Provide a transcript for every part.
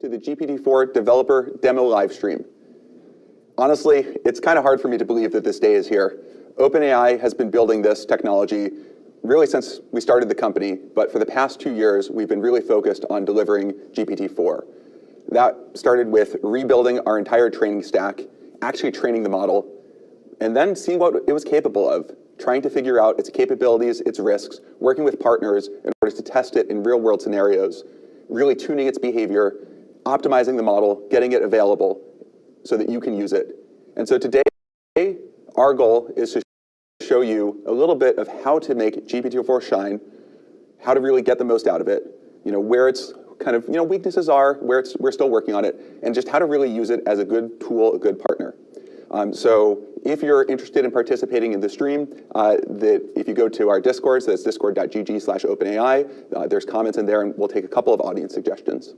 To the GPT-4 developer demo live stream. Honestly, it's kind of hard for me to believe that this day is here. OpenAI has been building this technology really since we started the company, but for the past 2 years, we've been really focused on delivering GPT-4. That started with rebuilding our entire training stack, actually training the model, and then seeing what it was capable of, trying to figure out its capabilities, its risks, working with partners in order to test it in real-world scenarios, really tuning its behavior, optimizing the model, getting it available so that you can use it. And so today, our goal is to show you a little bit of how to make GPT-4 shine, how to really get the most out of it, where its kind of weaknesses are, where we're still working on it, and just how to really use it as a good tool, a good partner. So if you're interested in participating in the stream, if you go to our Discord, so that's discord.gg/OpenAI, there's comments in there, and we'll take a couple of audience suggestions.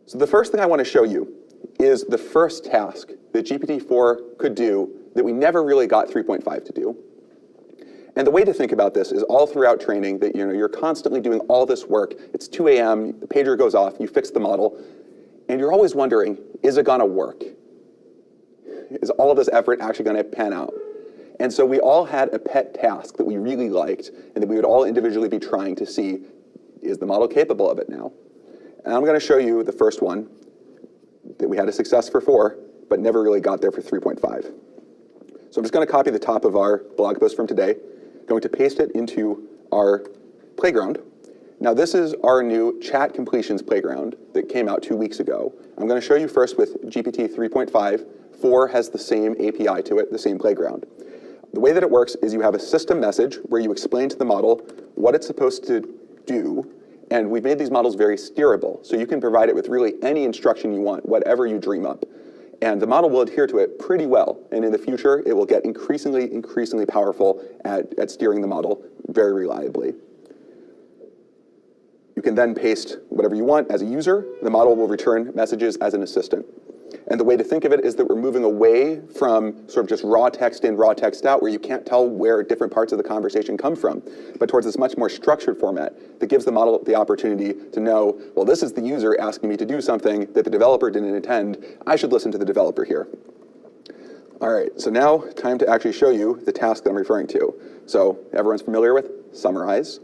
So the first thing I want to show you is the first task that GPT-4 could do that we never really got 3.5 to do. And the way to think about this is all throughout training that you're constantly doing all this work. It's 2 a.m., the pager goes off, you fix the model, and you're always wondering, is it going to work? Is all of this effort actually going to pan out? And so we all had a pet task that we really liked and that we would all individually be trying to see, is the model capable of it now? And I'm going to show you the first one that we had a success for 4, but never really got there for 3.5. So I'm just going to copy the top of our blog post from today, going to paste it into our playground. Now this is our new chat completions playground that came out 2 weeks ago. I'm going to show you first with GPT 3.5. 4 has the same API to it, the same playground. The way that it works is you have a system message where you explain to the model what it's supposed to do, and we've made these models very steerable, so you can provide it with really any instruction you want, whatever you dream up. And the model will adhere to it pretty well, and in the future, it will get increasingly powerful at steering the model very reliably. You can then paste whatever you want as a user. The model will return messages as an assistant. And the way to think of it is that we're moving away from sort of just raw text in, raw text out, where you can't tell where different parts of the conversation come from, but towards this much more structured format that gives the model the opportunity to know, well, this is the user asking me to do something that the developer didn't intend. I should listen to the developer here. All right, so now time to actually show you the task that I'm referring to. So everyone's familiar with summarize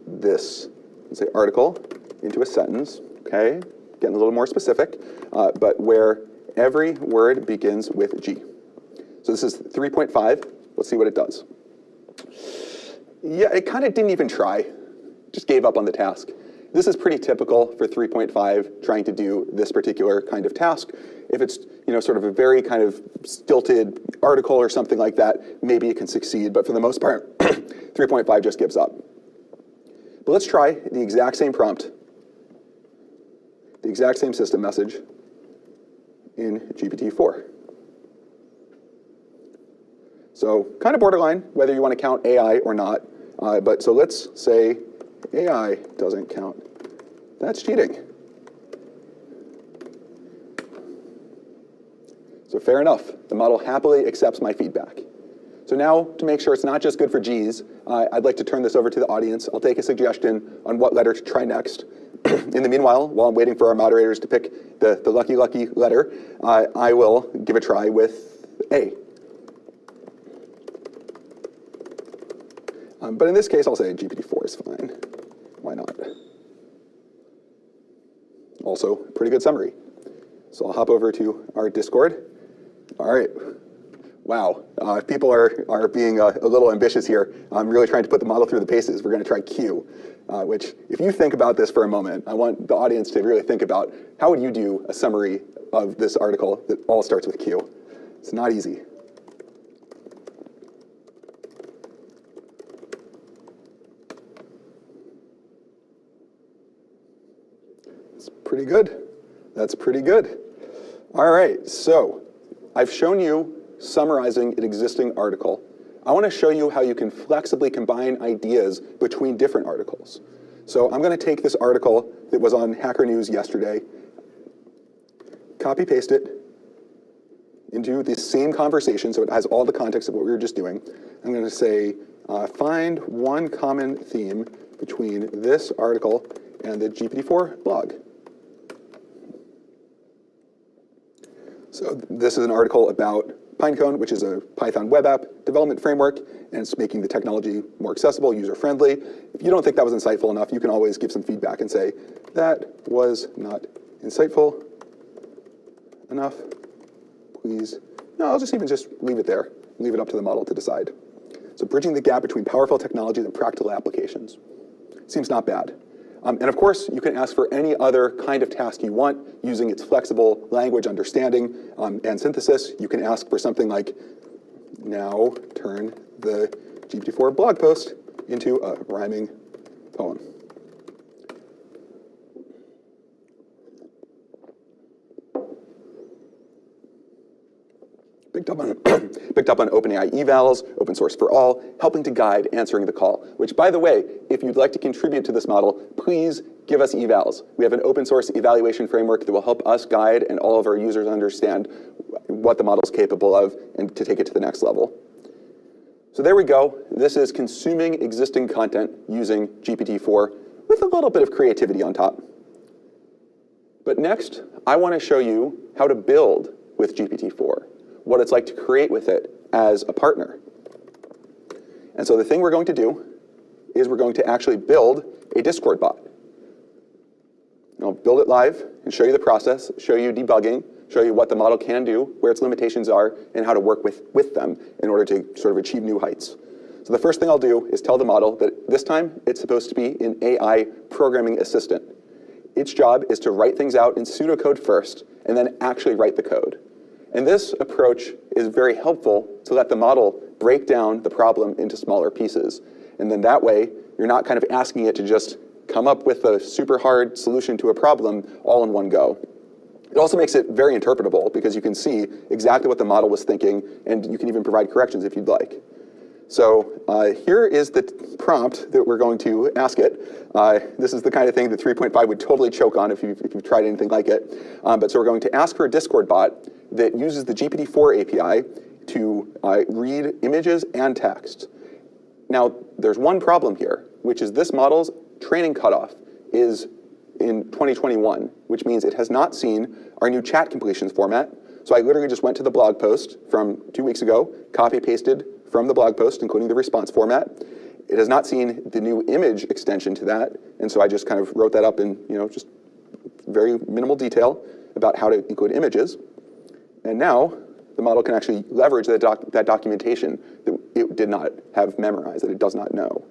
this, let's say, article into a sentence, okay? Getting a little more specific, but where every word begins with G. So this is 3.5. Let's see what it does. Yeah, it kind of didn't even try. Just gave up on the task. This is pretty typical for 3.5 trying to do this particular kind of task. If it's sort of a very kind of stilted article or something like that, maybe it can succeed, but for the most part, 3.5 just gives up. But let's try the exact same prompt, the exact same system message in GPT-4. So kind of borderline, whether you want to count AI or not. But so let's say AI doesn't count. That's cheating. So fair enough. The model happily accepts my feedback. So now, to make sure it's not just good for G's, I'd like to turn this over to the audience. I'll take a suggestion on what letter to try next. In the meanwhile, while I'm waiting for our moderators to pick the lucky letter, I will give a try with A. But in this case, I'll say GPT-4 is fine. Why not? Also, pretty good summary. So I'll hop over to our Discord. All right. Wow, people are being a little ambitious here. I'm really trying to put the model through the paces. We're going to try Q, which, if you think about this for a moment, I want the audience to really think about how would you do a summary of this article that all starts with Q. It's not easy. It's pretty good. That's pretty good. All right, so I've shown you summarizing an existing article. I want to show you how you can flexibly combine ideas between different articles. So I'm going to take this article that was on Hacker News yesterday, copy paste it into the same conversation so it has all the context of what we were just doing. I'm going to say, find one common theme between this article and the GPT-4 blog. So this is an article about Pinecone, which is a Python web app development framework, and it's making the technology more accessible, user-friendly. If you don't think that was insightful enough, you can always give some feedback and say, that was not insightful enough, please. No, I'll just leave it there, leave it up to the model to decide. So bridging the gap between powerful technologies and practical applications. Seems not bad. And of course, you can ask for any other kind of task you want using its flexible language understanding and synthesis. You can ask for something like, now turn the GPT-4 blog post into a rhyming poem. Picked up on OpenAI evals, open source for all, helping to guide answering the call, which, by the way, if you'd like to contribute to this model, please give us evals. We have an open source evaluation framework that will help us guide and all of our users understand what the model is capable of and to take it to the next level. So there we go. This is consuming existing content using GPT-4 with a little bit of creativity on top. But next, I want to show you how to build with GPT-4. What it's like to create with it as a partner. And so the thing we're going to do is we're going to actually build a Discord bot. I'll build it live and show you the process, show you debugging, show you what the model can do, where its limitations are, and how to work with them in order to sort of achieve new heights. So the first thing I'll do is tell the model that this time it's supposed to be an AI programming assistant. Its job is to write things out in pseudocode first, and then actually write the code. And this approach is very helpful to let the model break down the problem into smaller pieces. And then that way, you're not kind of asking it to just come up with a super hard solution to a problem all in one go. It also makes it very interpretable because you can see exactly what the model was thinking, and you can even provide corrections if you'd like. So here is the prompt that we're going to ask it. This is the kind of thing that 3.5 would totally choke on if you've tried anything like it. But so we're going to ask for a Discord bot that uses the GPT-4 API to read images and text. Now, there's one problem here, which is this model's training cutoff is in 2021, which means it has not seen our new chat completions format. So I literally just went to the blog post from 2 weeks ago, copy-pasted from the blog post, including the response format. It has not seen the new image extension to that, and so I just kind of wrote that up in just very minimal detail about how to include images. And now the model can actually leverage that documentation that it did not have memorized, that it does not know.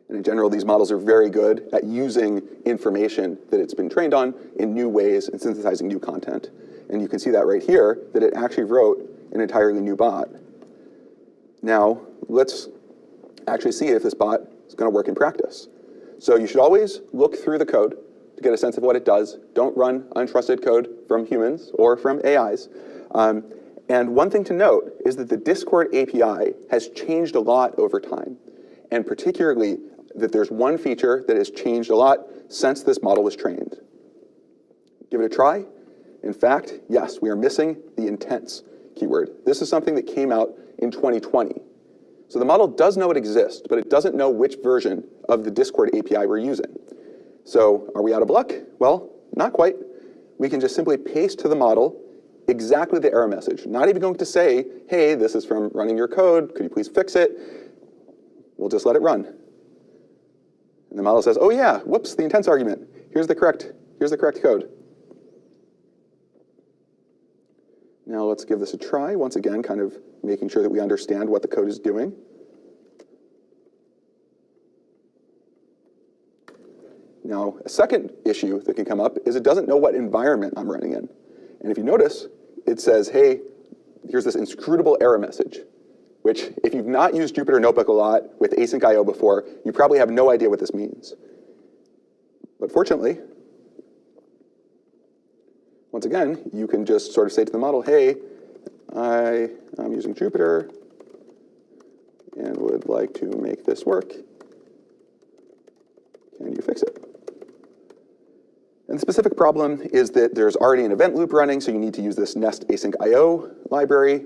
And in general, these models are very good at using information that it's been trained on in new ways and synthesizing new content. And you can see that right here, that it actually wrote an entirely new bot. Now, let's actually see if this bot is going to work in practice. So you should always look through the code to get a sense of what it does. Don't run untrusted code from humans or from AIs. And one thing to note is that the Discord API has changed a lot over time, and particularly that there's one feature that has changed a lot since this model was trained. Give it a try. In fact, yes, we are missing the intents keyword. This is something that came out in 2020. So the model does know it exists, but it doesn't know which version of the Discord API we're using. So are we out of luck? Well, not quite. We can just simply paste to the model exactly the error message. Not even going to say, hey, this is from running your code. Could you please fix it? We'll just let it run. And the model says, oh yeah, whoops, the intents argument. Here's the correct code. Now let's give this a try. Once again, kind of making sure that we understand what the code is doing. Now, a second issue that can come up is it doesn't know what environment I'm running in. And if you notice, it says, hey, here's this inscrutable error message, which if you've not used Jupyter Notebook a lot with async IO before, you probably have no idea what this means. But fortunately, once again, you can just sort of say to the model, hey, I'm using Jupyter and would like to make this work. Can you fix it? And the specific problem is that there's already an event loop running, so you need to use this nest async IO library.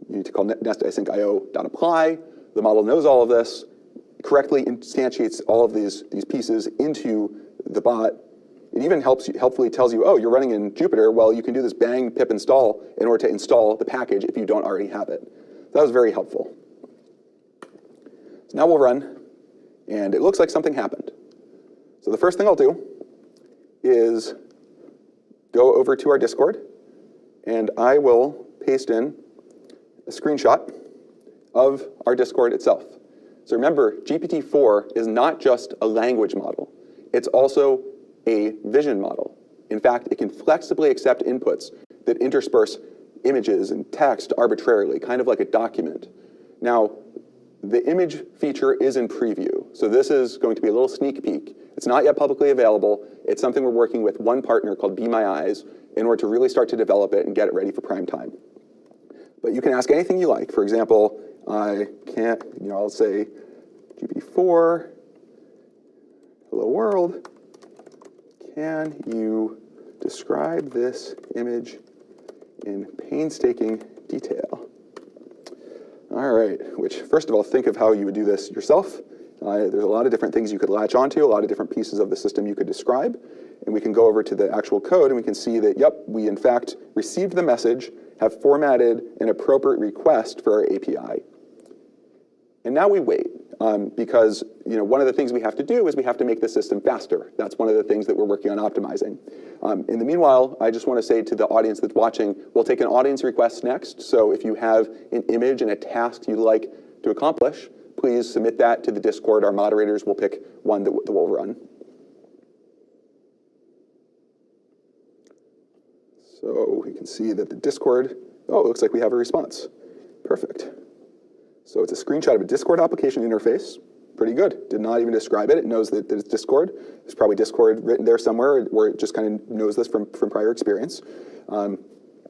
You need to call nest async IO.apply. The model knows all of this. correctly instantiates all of these pieces into the bot. It even helpfully tells you, oh, you're running in Jupyter. Well, you can do this bang pip install in order to install the package if you don't already have it. That was very helpful. So now we'll run, and it looks like something happened. So the first thing I'll do is go over to our Discord, and I will paste in a screenshot of our Discord itself. So remember, GPT-4 is not just a language model. It's also a vision model. In fact, it can flexibly accept inputs that intersperse images and text arbitrarily, kind of like a document. Now, the image feature is in preview, so this is going to be a little sneak peek. It's not yet publicly available. It's something we're working with one partner called Be My Eyes in order to really start to develop it and get it ready for prime time. But you can ask anything you like. For example, I'll say GPT-4, hello world, can you describe this image in painstaking detail? All right, which first of all, think of how you would do this yourself. There's a lot of different things you could latch onto, a lot of different pieces of the system you could describe, and we can go over to the actual code and we can see that, yep, we in fact received the message, have formatted an appropriate request for our API. And now we wait, because one of the things we have to do is we have to make the system faster. That's one of the things that we're working on optimizing. In the meanwhile, I just want to say to the audience that's watching, we'll take an audience request next. So if you have an image and a task you'd like to accomplish, please submit that to the Discord. Our moderators will pick one that we'll run. So we can see that the Discord, oh, it looks like we have a response. Perfect. So it's a screenshot of a Discord application interface. Pretty good. Did not even describe it. It knows that it's Discord. There's probably Discord written there somewhere where it just kind of knows this from prior experience.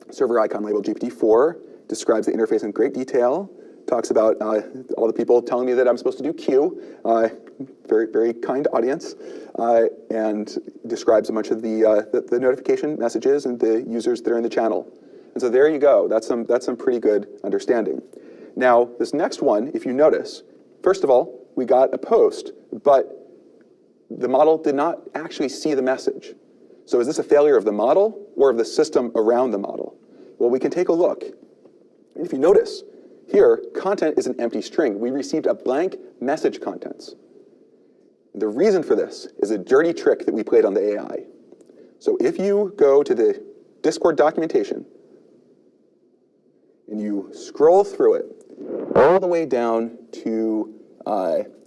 Server icon labeled GPT-4 describes the interface in great detail. Talks about all the people telling me that I'm supposed to do Q. Very, very kind audience. And describes a bunch of the notification messages and the users that are in the channel. And so there you go. That's some pretty good understanding. Now, this next one, if you notice, first of all, we got a post, but the model did not actually see the message. So is this a failure of the model or of the system around the model? Well, we can take a look. And if you notice, here, content is an empty string. We received a blank message contents. The reason for this is a dirty trick that we played on the AI. So if you go to the Discord documentation and you scroll through it all the way down to,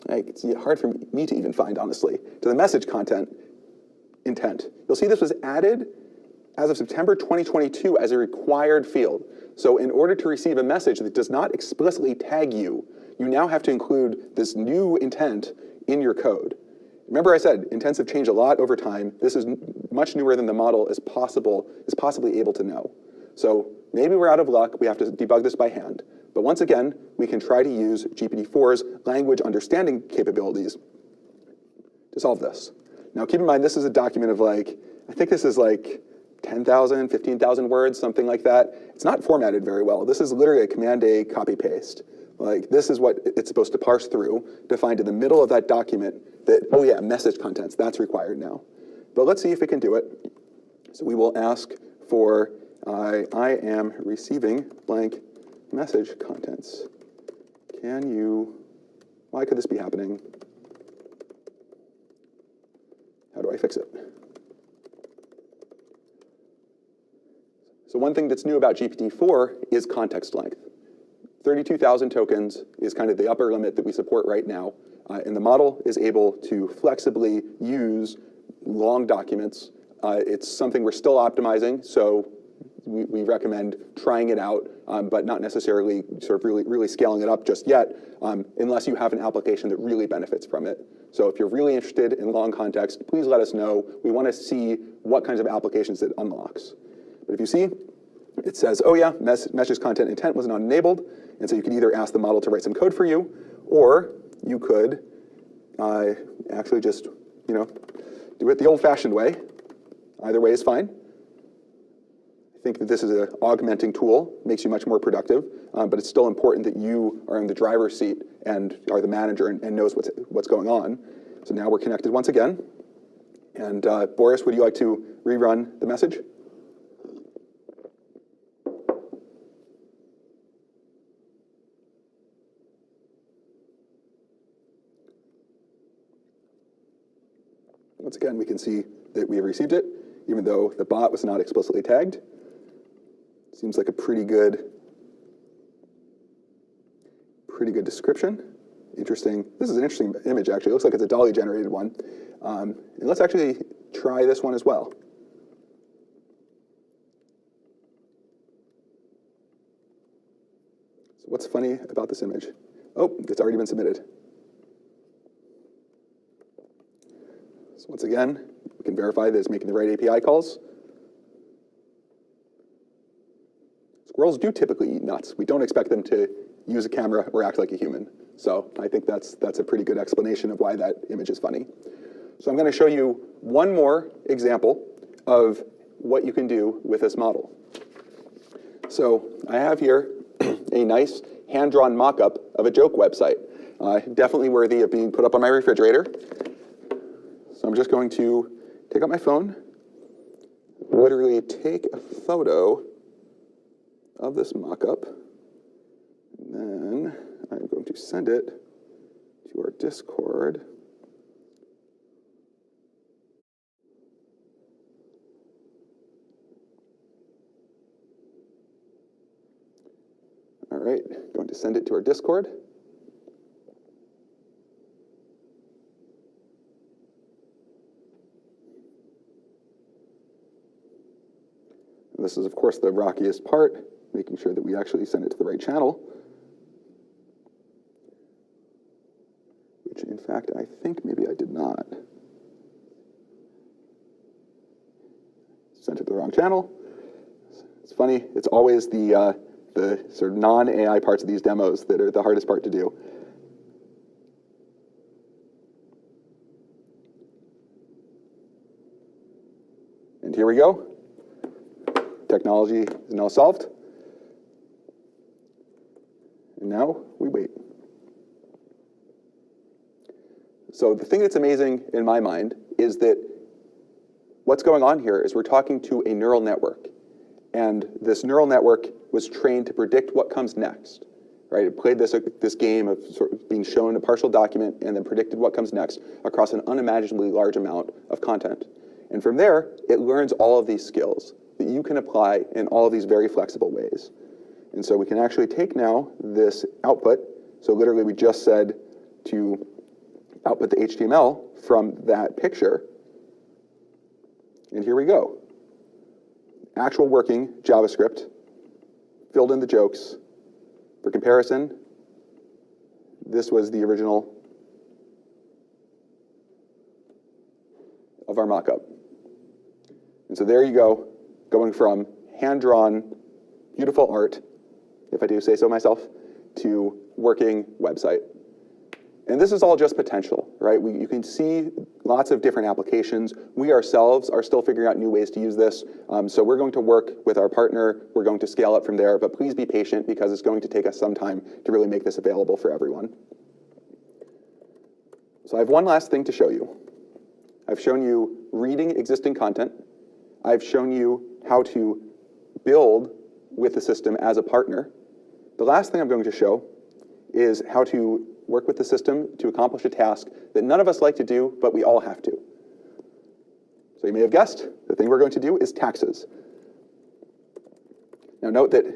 it's hard for me to even find, honestly, to the message content intent. You'll see this was added as of September 2022 as a required field. So in order to receive a message that does not explicitly tag you, you now have to include this new intent in your code. Remember I said intents have changed a lot over time. This is much newer than the model is possibly able to know. So maybe we're out of luck. We have to debug this by hand. But once again, we can try to use GPT-4's language understanding capabilities to solve this. Now keep in mind, this is a document of I think this is 10,000, 15,000 words, something like that. It's not formatted very well. This is literally a Command-A copy-paste. This is what it's supposed to parse through to find in the middle of that document that, oh yeah, message contents, that's required now. But let's see if it can do it. So we will ask for, I am receiving blank message contents. Why could this be happening? How do I fix it? So one thing that's new about GPT-4 is context length. 32,000 tokens is kind of the upper limit that we support right now. And the model is able to flexibly use long documents. It's something we're still optimizing, so we recommend trying it out, but not necessarily sort of really scaling it up just yet, unless you have an application that really benefits from it. So if you're really interested in long context, please let us know. We want to see what kinds of applications it unlocks. But if you see, it says, oh yeah, message content intent was not enabled, and so you can either ask the model to write some code for you, or you could actually just, do it the old-fashioned way. Either way is fine. I think that this is an augmenting tool, makes you much more productive, but it's still important that you are in the driver's seat and are the manager and knows what's going on. So now we're connected once again. And Boris, would you like to rerun the message? Once again, we can see that we have received it, even though the bot was not explicitly tagged. Seems like a pretty good description. Interesting. This is an interesting image, actually. It looks like it's a Dolly-generated one. And let's actually try this one as well. So what's funny about this image? Oh, it's already been submitted. So once again, we can verify that it's making the right API calls. Squirrels do typically eat nuts. We don't expect them to use a camera or act like a human. So I think that's a pretty good explanation of why that image is funny. So I'm going to show you one more example of what you can do with this model. So I have here a nice hand-drawn mock-up of a joke website. Definitely worthy of being put up on my refrigerator. So I'm just going to take out my phone, literally take a photo of this mock-up, and then I'm going to send it to our Discord. All right, going to send it to our Discord. And this is, of course, the rockiest part, making sure that we actually send it to the right channel. Which, in fact, I think maybe I did not. Sent it to the wrong channel. It's funny, it's always the sort of non-AI parts of these demos that are the hardest part to do. And here we go. Technology is now solved. And now we wait. So the thing that's amazing in my mind is that what's going on here is we're talking to a neural network. And this neural network was trained to predict what comes next. Right? It played this game of sort of being shown a partial document and then predicted what comes next across an unimaginably large amount of content. And from there, it learns all of these skills that you can apply in all of these very flexible ways. And so we can actually take now this output. So literally we just said to output the HTML from that picture. And here we go. Actual working JavaScript, filled in the jokes. For comparison, this was the original of our mockup. And so there you go, going from hand-drawn, beautiful art, if I do say so myself, to working website. And this is all just potential, right? You can see lots of different applications. We ourselves are still figuring out new ways to use this. So we're going to work with our partner. We're going to scale up from there, but please be patient because it's going to take us some time to really make this available for everyone. So I have one last thing to show you. I've shown you reading existing content. I've shown you how to build with the system as a partner. The last thing I'm going to show is how to work with the system to accomplish a task that none of us like to do, but we all have to. So you may have guessed, the thing we're going to do is taxes. Now note that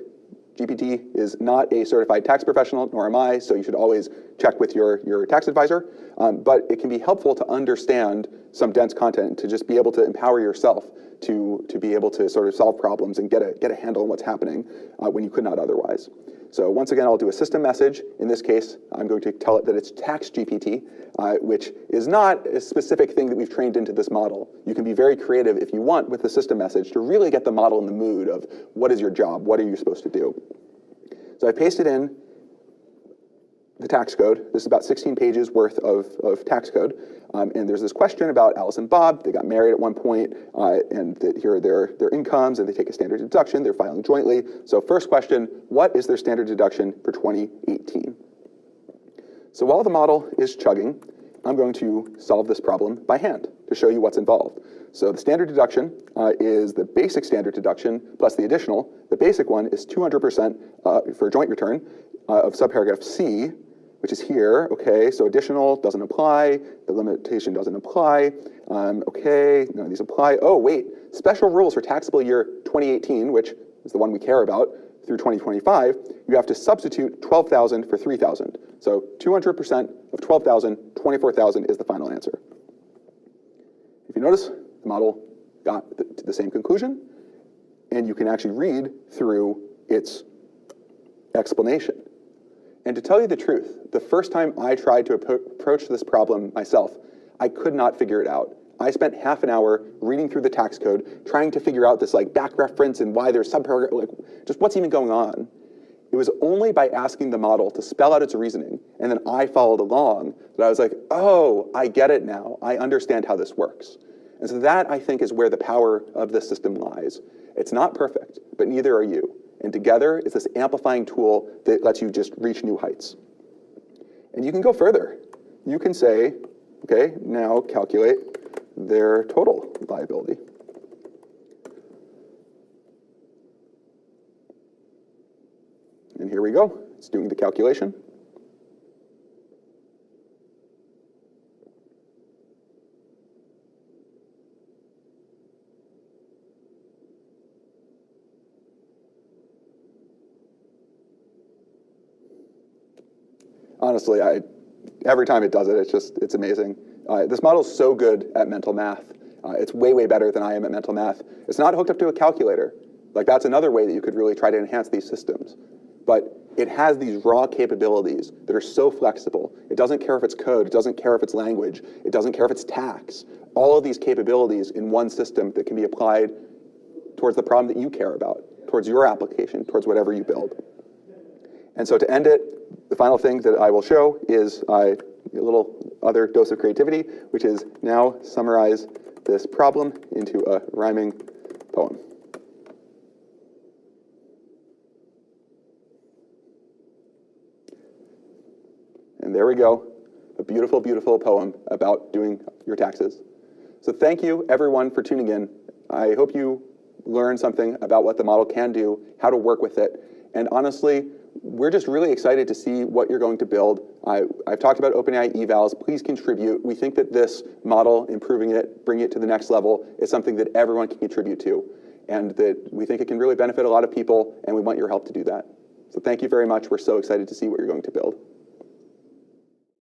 GPT is not a certified tax professional, nor am I, so you should always check with your tax advisor. But it can be helpful to understand some dense content, to just be able to empower yourself to be able to sort of solve problems and get a handle on what's happening when you could not otherwise. So once again, I'll do a system message. In this case, I'm going to tell it that it's tax GPT, which is not a specific thing that we've trained into this model. You can be very creative if you want with the system message to really get the model in the mood of what is your job, what are you supposed to do. So I pasted in the tax code. This is about 16 pages worth of tax code. And there's this question about Alice and Bob. They got married at one point, and here are their incomes, and they take a standard deduction. They're filing jointly. So first question, what is their standard deduction for 2018? So while the model is chugging, I'm going to solve this problem by hand to show you what's involved. So the standard deduction is the basic standard deduction plus the additional. The basic one is 200% for a joint return of subparagraph C, which is here. Okay, so additional doesn't apply. The limitation doesn't apply. Okay, none of these apply. Oh, wait, special rules for taxable year 2018, which is the one we care about, through 2025, you have to substitute 12,000 for 3,000. So 200% of 12,000, 24,000 is the final answer. If you notice, the model got to the same conclusion, and you can actually read through its explanation. And to tell you the truth, the first time I tried to approach this problem myself, I could not figure it out. I spent half an hour reading through the tax code, trying to figure out this back reference and why there's subparagraph, just what's even going on. It was only by asking the model to spell out its reasoning, and then I followed along, that I was like, oh, I get it now. I understand how this works. And so that, I think, is where the power of this system lies. It's not perfect, but neither are you. And together, it's this amplifying tool that lets you just reach new heights. And you can go further. You can say, okay, now calculate their total liability. And here we go. It's doing the calculation. Honestly, every time it does it, it's amazing. This model is so good at mental math. It's way, way better than I am at mental math. It's not hooked up to a calculator. That's another way that you could really try to enhance these systems. But it has these raw capabilities that are so flexible. It doesn't care if it's code. It doesn't care if it's language. It doesn't care if it's tax. All of these capabilities in one system that can be applied towards the problem that you care about, towards your application, towards whatever you build. And so to end it, the final thing that I will show is a little other dose of creativity, which is now summarize this problem into a rhyming poem. And there we go, a beautiful, beautiful poem about doing your taxes. So thank you, everyone, for tuning in. I hope you learned something about what the model can do, how to work with it, and honestly, we're just really excited to see what you're going to build. I've talked about OpenAI evals. Please contribute. We think that this model, improving it, bringing it to the next level, is something that everyone can contribute to, and that we think it can really benefit a lot of people, and we want your help to do that. So thank you very much. We're so excited to see what you're going to build.